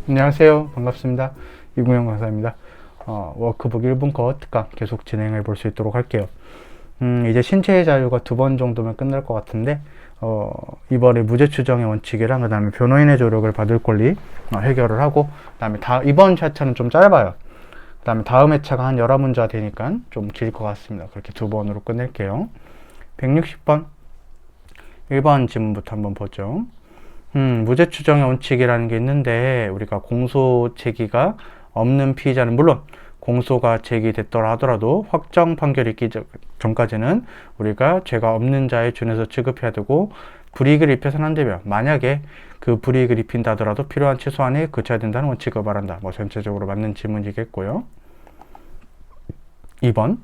안녕하세요. 반갑습니다. 이구영 강사입니다. 워크북 1분 컷 특강 계속 진행해 볼 수 있도록 할게요. 이제 신체의 자유가 2번 정도면 끝날 것 같은데, 이번에 무죄 추정의 원칙이랑 그 다음에 변호인의 조력을 받을 권리 해결을 하고, 그 다음에 이번 차차는 좀 짧아요. 그 다음에 다음 회차가 한 11문제가 되니까 좀 길 것 같습니다. 그렇게 2번으로 끝낼게요. 160번 1번 지문부터 한번 보죠. 무죄 추정의 원칙이라는 게 있는데, 우리가 공소 제기가 없는 피의자는 물론 공소가 제기됐더라 하더라도 확정 판결이 있기 전까지는 우리가 죄가 없는 자에 준해서 취급해야 되고, 불이익을 입혀서는 안 되며, 만약에 그 불이익을 입힌다 하더라도 필요한 최소한에 그쳐야 된다는 원칙을 말한다. 전체적으로 맞는 질문이겠고요. 2번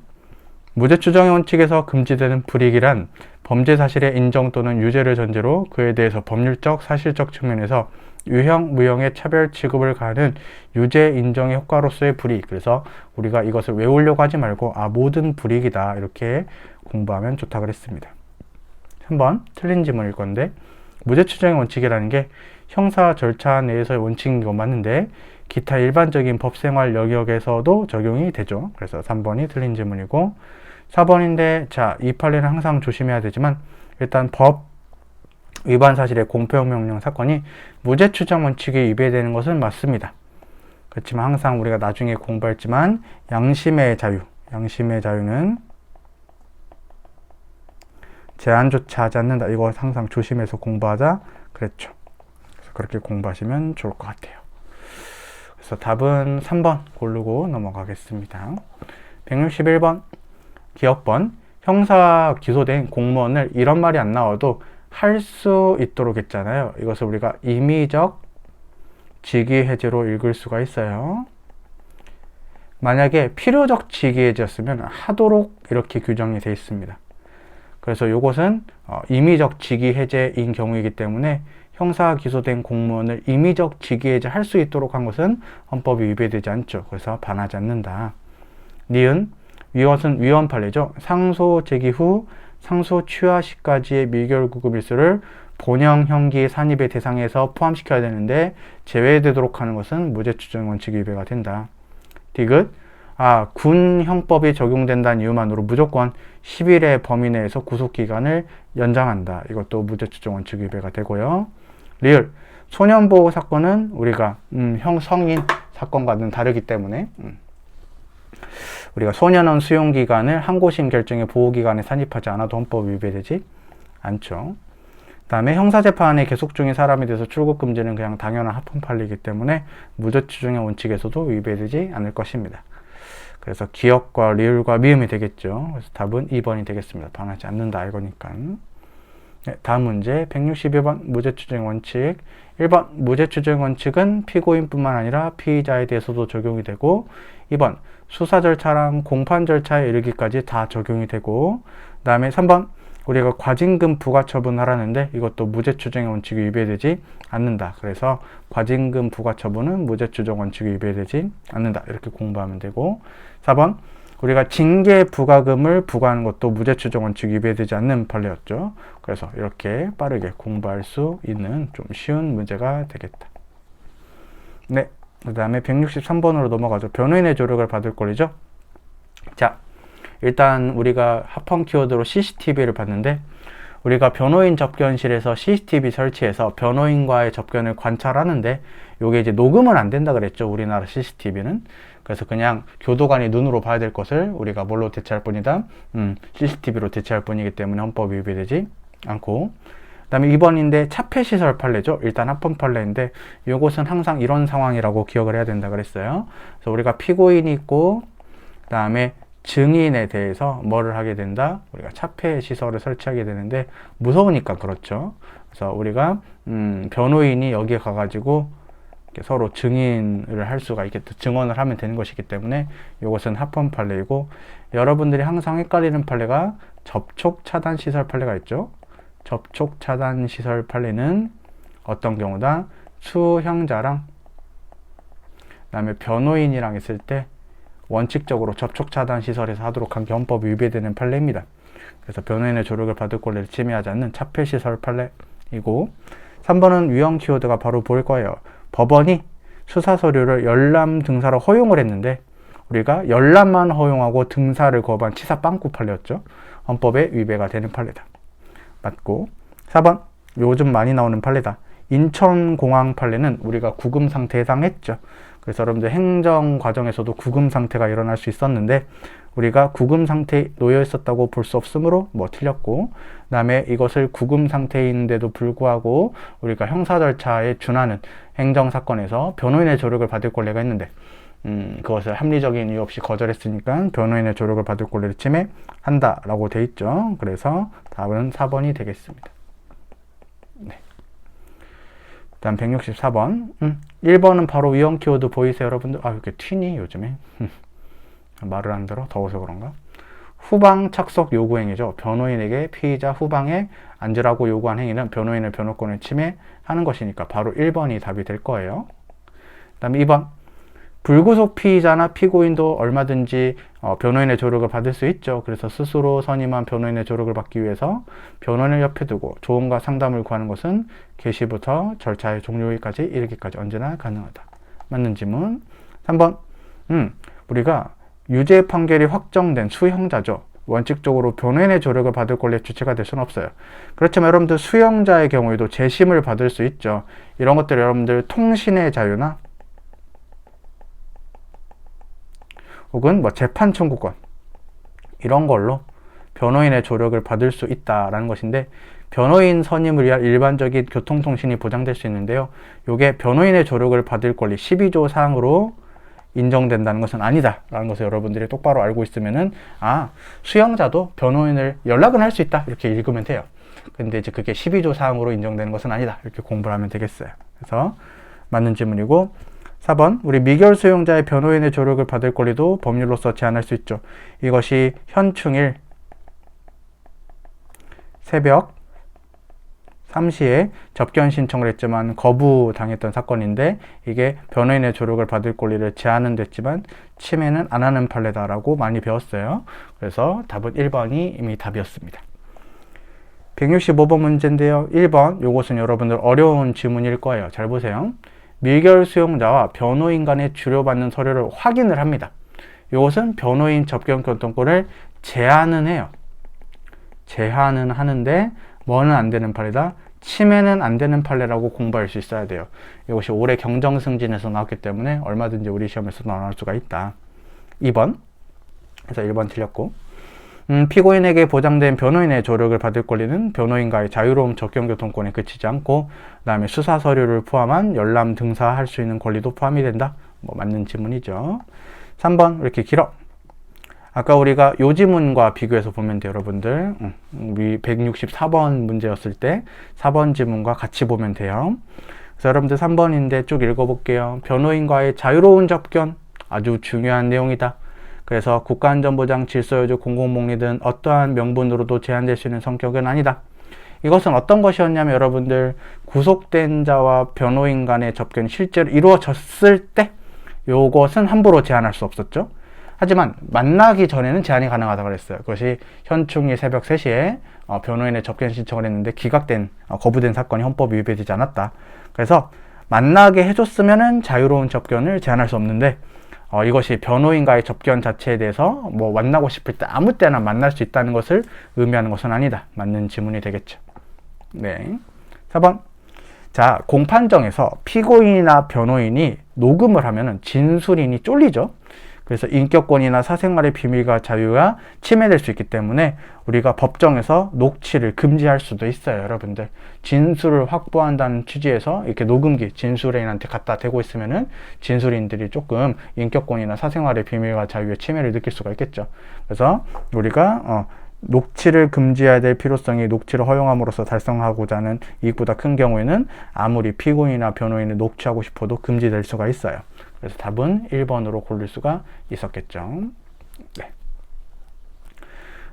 무죄 추정의 원칙에서 금지되는 불이익이란 범죄 사실의 인정 또는 유죄를 전제로 그에 대해서 법률적, 사실적 측면에서 유형, 무형의 차별 취급을 가하는 유죄 인정의 효과로서의 불이익. 그래서 우리가 이것을 외우려고 하지 말고 모든 불이익이다 이렇게 공부하면 좋다 그랬습니다. 3번 틀린 지문일 건데, 무죄 추정의 원칙이라는 게 형사 절차 내에서의 원칙인 건 맞는데 기타 일반적인 법생활 영역에서도 적용이 되죠. 그래서 3번이 틀린 지문이고, 4번인데 이 판례는 항상 조심해야 되지만, 일단 법 위반 사실의 공표형 명령 사건이 무죄 추정 원칙에 위배되는 것은 맞습니다. 그렇지만 항상 우리가 나중에 공부했지만 양심의 자유는 제한조차 하지 않는다. 이거 항상 조심해서 공부하자 그랬죠. 그래서 그렇게 공부하시면 좋을 것 같아요. 그래서 답은 3번 고르고 넘어가겠습니다. 161번 기억번 형사 기소된 공무원을 이런 말이 안 나와도 할 수 있도록 했잖아요. 이것을 우리가 임의적 직위해제로 읽을 수가 있어요. 만약에 필요적 직위해제였으면 하도록 이렇게 규정이 되어 있습니다. 그래서 이것은 임의적 직위해제인 경우이기 때문에 형사 기소된 공무원을 임의적 직위해제 할 수 있도록 한 것은 헌법이 위배되지 않죠. 그래서 반하지 않는다. 니은 이것은 위헌 판례죠. 상소 제기 후 상소 취하 시까지의 미결구급 일수를 본형 형기 산입의 대상에서 포함시켜야 되는데 제외되도록 하는 것은 무죄 추정 원칙 위배가 된다. 디귿 군 형법이 적용된다는 이유만으로 무조건 10일의 범위 내에서 구속기간을 연장한다. 이것도 무죄 추정 원칙 위배가 되고요. 리을 소년보호 사건은 우리가 성인 사건과는 다르기 때문에 우리가 소년원 수용기간을 항고심 결정의 보호기간에 산입하지 않아도 헌법 위배되지 않죠. 그 다음에 형사재판에 계속 중인 사람에 대해서 출국 금지는 그냥 당연한 합헌 판례이기 때문에 무죄 추정의 원칙에서도 위배되지 않을 것입니다. 그래서 기억과 리을과 미음이 되겠죠. 그래서 답은 2번이 되겠습니다. 반하지 않는다 이거니까. 다음 문제 162번 무죄 추정 원칙. 1번 무죄 추정 원칙은 피고인뿐만 아니라 피의자에 대해서도 적용이 되고, 2번 수사 절차랑 공판 절차에 이르기까지 다 적용이 되고, 그 다음에 3번 우리가 과징금 부과 처분하라는데 이것도 무죄 추정의 원칙이 위배되지 않는다. 그래서 과징금 부과 처분은 무죄 추정 원칙이 위배되지 않는다. 이렇게 공부하면 되고, 4번 우리가 징계 부과금을 부과하는 것도 무죄 추정 원칙이 위배되지 않는 판례였죠. 그래서 이렇게 빠르게 공부할 수 있는 좀 쉬운 문제가 되겠다. 네, 그 다음에 163번으로 넘어가죠. 변호인의 조력을 받을 권리죠. 일단 우리가 합헌 키워드로 CCTV를 봤는데, 우리가 변호인 접견실에서 CCTV 설치해서 변호인과의 접견을 관찰하는데, 요게 이제 녹음은 안 된다 그랬죠. 우리나라 CCTV는. 그래서 그냥 교도관이 눈으로 봐야 될 것을 우리가 뭘로 대체할 뿐이다? CCTV로 대체할 뿐이기 때문에 헌법이 위배되지 않고, 그 다음에 2번인데 차폐시설 판례죠. 일단 합헌 판례인데 이것은 항상 이런 상황이라고 기억을 해야 된다 그랬어요. 그래서 우리가 피고인이 있고 그 다음에 증인에 대해서 뭐를 하게 된다? 우리가 차폐시설을 설치하게 되는데 무서우니까 그렇죠. 그래서 우리가 변호인이 여기에 가가지고 서로 증인을 할 수가 있겠다. 증언을 하면 되는 것이기 때문에 이것은 합헌 판례이고, 여러분들이 항상 헷갈리는 판례가 접촉 차단 시설 판례가 있죠. 접촉 차단 시설 판례는 어떤 경우다? 수형자랑 그다음에 변호인이랑 있을 때 원칙적으로 접촉 차단 시설에서 하도록 한 게 헌법이 위배되는 판례입니다. 그래서 변호인의 조력을 받을 권리를 침해하지 않는 차폐 시설 판례이고, 3번은 유형 키워드가 바로 보일 거예요. 법원이 수사 서류를 열람 등사로 허용을 했는데 우리가 열람만 허용하고 등사를 거부한 치사 빵꾸 판례였죠. 헌법에 위배가 되는 판례다. 맞고 4번 요즘 많이 나오는 판례다. 인천공항 판례는 우리가 구금 상태에 해당했죠. 그래서 여러분들 행정 과정에서도 구금 상태가 일어날 수 있었는데 우리가 구금 상태에 놓여 있었다고 볼 수 없으므로 뭐 틀렸고, 그 다음에 이것을 구금 상태인데도 불구하고 우리가 형사 절차에 준하는 행정사건에서 변호인의 조력을 받을 권리가 있는데 그것을 합리적인 이유 없이 거절했으니까 변호인의 조력을 받을 권리를 침해한다 라고 돼 있죠. 그래서 답은 4번이 되겠습니다. 네. 다음 164번 1번은 바로 위헌 키워드 보이세요 여러분들? 아 이렇게 튀니 요즘에 말을 안 들어? 더워서 그런가? 후방 착석 요구 행위죠. 변호인에게 피의자 후방에 앉으라고 요구한 행위는 변호인의 변호권을 침해하는 것이니까 바로 1번이 답이 될 거예요. 그 다음에 2번 불구속 피의자나 피고인도 얼마든지 변호인의 조력을 받을 수 있죠. 그래서 스스로 선임한 변호인의 조력을 받기 위해서 변호인을 옆에 두고 조언과 상담을 구하는 것은 개시부터 절차의 종료일까지 이르기까지 언제나 가능하다. 맞는 질문. 3번 우리가 유죄 판결이 확정된 수형자죠. 원칙적으로 변호인의 조력을 받을 권리의 주체가 될 수는 없어요. 그렇지만 여러분들 수형자의 경우에도 재심을 받을 수 있죠. 이런 것들 여러분들 통신의 자유나 혹은 뭐 재판 청구권 이런 걸로 변호인의 조력을 받을 수 있다라는 것인데, 변호인 선임을 위한 일반적인 교통통신이 보장될 수 있는데요. 이게 변호인의 조력을 받을 권리 12조 사항으로 인정된다는 것은 아니다 라는 것을 여러분들이 똑바로 알고 있으면은 수형자도 변호인을 연락은 할 수 있다 이렇게 읽으면 돼요. 근데 이제 그게 12조 사항으로 인정되는 것은 아니다 이렇게 공부를 하면 되겠어요. 그래서 맞는 질문이고, 4번 우리 미결 수용자의 변호인의 조력을 받을 권리도 법률로서 제한할 수 있죠. 이것이 현충일 새벽 3시에 접견 신청을 했지만 거부당했던 사건인데 이게 변호인의 조력을 받을 권리를 제한은 됐지만 침해는 안 하는 판례다라고 많이 배웠어요. 그래서 답은 1번이 이미 답이었습니다. 165번 문제인데요. 1번 요것은 여러분들 어려운 질문일 거예요. 잘 보세요. 미결 수용자와 변호인 간에 주료받는 서류를 확인을 합니다. 이것은 변호인 접견 교통권을 제한은 해요. 제한은 하는데 뭐는 안 되는 판례다? 침해는 안 되는 판례라고 공부할 수 있어야 돼요. 이것이 올해 경정승진에서 나왔기 때문에 얼마든지 우리 시험에서 나올 수가 있다. 2번. 그래서 1번 틀렸고, 피고인에게 보장된 변호인의 조력을 받을 권리는 변호인과의 자유로운 접견교통권에 그치지 않고 그 다음에 수사 서류를 포함한 열람 등사할 수 있는 권리도 포함이 된다. 뭐 맞는 지문이죠. 3번 이렇게 길어. 아까 우리가 요 지문과 비교해서 보면 돼요 여러분들. 우리 164번 문제였을 때 4번 지문과 같이 보면 돼요. 그래서 여러분들 3번인데 쭉 읽어볼게요. 변호인과의 자유로운 접견 아주 중요한 내용이다. 그래서 국가안전보장, 질서유지, 공공복리 등 어떠한 명분으로도 제한될 수 있는 성격은 아니다. 이것은 어떤 것이었냐면 여러분들 구속된 자와 변호인 간의 접견이 실제로 이루어졌을 때 요것은 함부로 제한할 수 없었죠. 하지만 만나기 전에는 제한이 가능하다고 그랬어요. 그것이 현충일 새벽 3시에 변호인의 접견 신청을 했는데 기각된, 거부된 사건이 헌법에 위배되지 않았다. 그래서 만나게 해줬으면은 자유로운 접견을 제한할 수 없는데 이것이 변호인과의 접견 자체에 대해서 뭐 만나고 싶을 때 아무 때나 만날 수 있다는 것을 의미하는 것은 아니다. 맞는 지문이 되겠죠. 네. 4번. 자, 공판정에서 피고인이나 변호인이 녹음을 하면은 진술인이 쫄리죠. 그래서 인격권이나 사생활의 비밀과 자유가 침해될 수 있기 때문에 우리가 법정에서 녹취를 금지할 수도 있어요, 여러분들. 진술을 확보한다는 취지에서 이렇게 녹음기 진술인한테 갖다 대고 있으면은 진술인들이 조금 인격권이나 사생활의 비밀과 자유의 침해를 느낄 수가 있겠죠. 그래서 우리가 녹취를 금지해야 될 필요성이 녹취를 허용함으로써 달성하고자 하는 이익보다 큰 경우에는 아무리 피고인이나 변호인을 녹취하고 싶어도 금지될 수가 있어요. 그래서 답은 1번으로 고를 수가 있었겠죠. 네.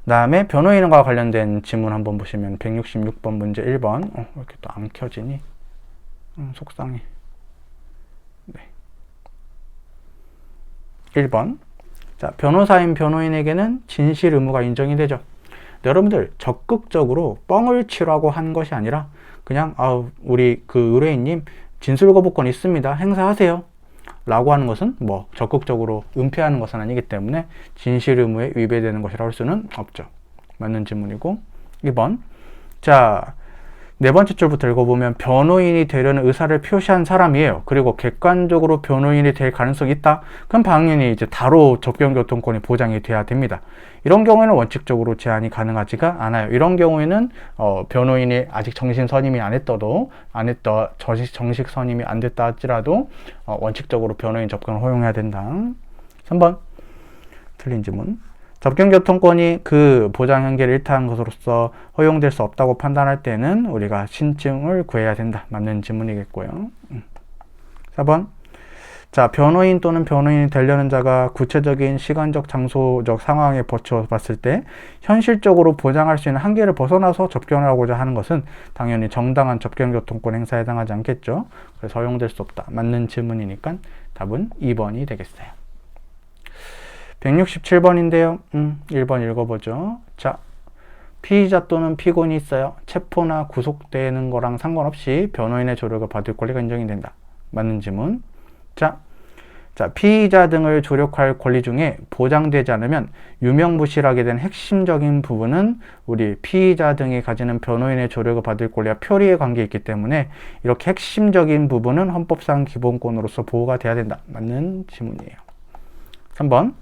그 다음에 변호인과 관련된 지문 한번 보시면 166번 문제 1번. 왜 이렇게 또 안 켜지니? 속상해. 네. 1번. 자, 변호사인 변호인에게는 진실 의무가 인정이 되죠. 여러분들 적극적으로 뻥을 치라고 한 것이 아니라 그냥 우리 그 의뢰인님 진술 거부권 있습니다. 행사하세요. 라고 하는 것은 뭐 적극적으로 은폐하는 것은 아니기 때문에 진실 의무에 위배되는 것이라고 할 수는 없죠. 맞는 질문이고. 2번. 자, 네 번째 줄부터 읽어보면 변호인이 되려는 의사를 표시한 사람이에요. 그리고 객관적으로 변호인이 될 가능성이 있다. 그럼 당연히 이제 다로 접견교통권이 보장이 돼야 됩니다. 이런 경우에는 원칙적으로 제한이 가능하지가 않아요. 이런 경우에는 변호인이 아직 정식 선임이 정식 선임이 안 됐다 할지라도 원칙적으로 변호인 접견을 허용해야 된다. 3번 틀린 지문. 접견교통권이 그 보장 한계를 일탈한 것으로서 허용될 수 없다고 판단할 때는 우리가 신증을 구해야 된다. 맞는 지문이겠고요. 4번. 자, 변호인 또는 변호인이 되려는 자가 구체적인 시간적, 장소적 상황에 버쳐 봤을 때 현실적으로 보장할 수 있는 한계를 벗어나서 접견을 하고자 하는 것은 당연히 정당한 접견교통권 행사에 해당하지 않겠죠. 그래서 허용될 수 없다. 맞는 질문이니까 답은 2번이 되겠어요. 167번인데요. 1번 읽어보죠. 자, 피의자 또는 피고인이 있어요. 체포나 구속되는 거랑 상관없이 변호인의 조력을 받을 권리가 인정이 된다. 맞는 질문. 자, 피의자 등을 조력할 권리 중에 보장되지 않으면 유명무실하게 된 핵심적인 부분은 우리 피의자 등이 가지는 변호인의 조력을 받을 권리와 표리의 관계에 있기 때문에 이렇게 핵심적인 부분은 헌법상 기본권으로서 보호가 돼야 된다. 맞는 질문이에요. 3번.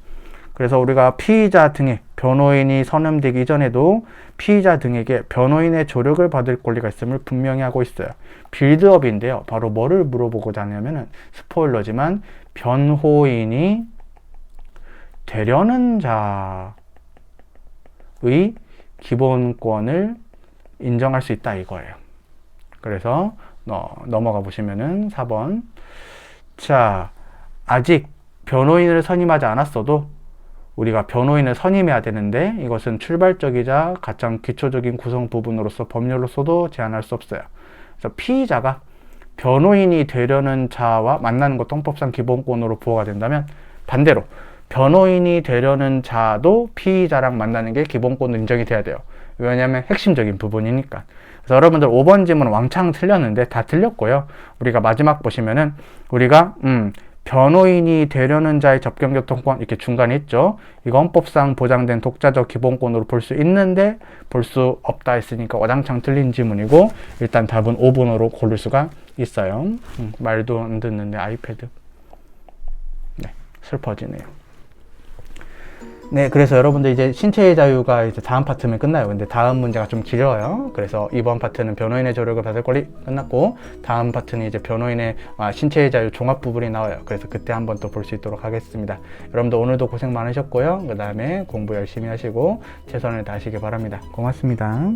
그래서 우리가 피의자 등의 변호인이 선임되기 이전에도 피의자 등에게 변호인의 조력을 받을 권리가 있음을 분명히 하고 있어요. 빌드업인데요. 바로 뭐를 물어보고자 하냐면은 스포일러지만 변호인이 되려는 자의 기본권을 인정할 수 있다 이거예요. 그래서 넘어가 보시면은 4번. 자, 아직 변호인을 선임하지 않았어도 우리가 변호인을 선임해야 되는데 이것은 출발적이자 가장 기초적인 구성 부분으로서 법률로서도 제한할 수 없어요. 그래서 피의자가 변호인이 되려는 자와 만나는 것도 헌법상 기본권으로 보호가 된다면 반대로 변호인이 되려는 자도 피의자랑 만나는 게 기본권으로 인정이 돼야 돼요. 왜냐하면 핵심적인 부분이니까. 그래서 여러분들 5번 질문 왕창 틀렸는데 다 틀렸고요. 우리가 마지막 보시면은 우리가 변호인이 되려는 자의 접견교통권 이렇게 중간에 있죠. 이거 헌법상 보장된 독자적 기본권으로 볼 수 있는데 볼 수 없다 했으니까 와장창 틀린 지문이고 일단 답은 5번으로 고를 수가 있어요. 말도 안 듣는데 아이패드. 네, 슬퍼지네요. 네, 그래서 여러분들 이제 신체의 자유가 이제 다음 파트면 끝나요. 근데 다음 문제가 좀 길어요. 그래서 이번 파트는 변호인의 조력을 받을 권리 끝났고 다음 파트는 이제 변호인의 신체의 자유 종합 부분이 나와요. 그래서 그때 한번 또 볼 수 있도록 하겠습니다. 여러분들 오늘도 고생 많으셨고요. 그 다음에 공부 열심히 하시고 최선을 다하시기 바랍니다. 고맙습니다.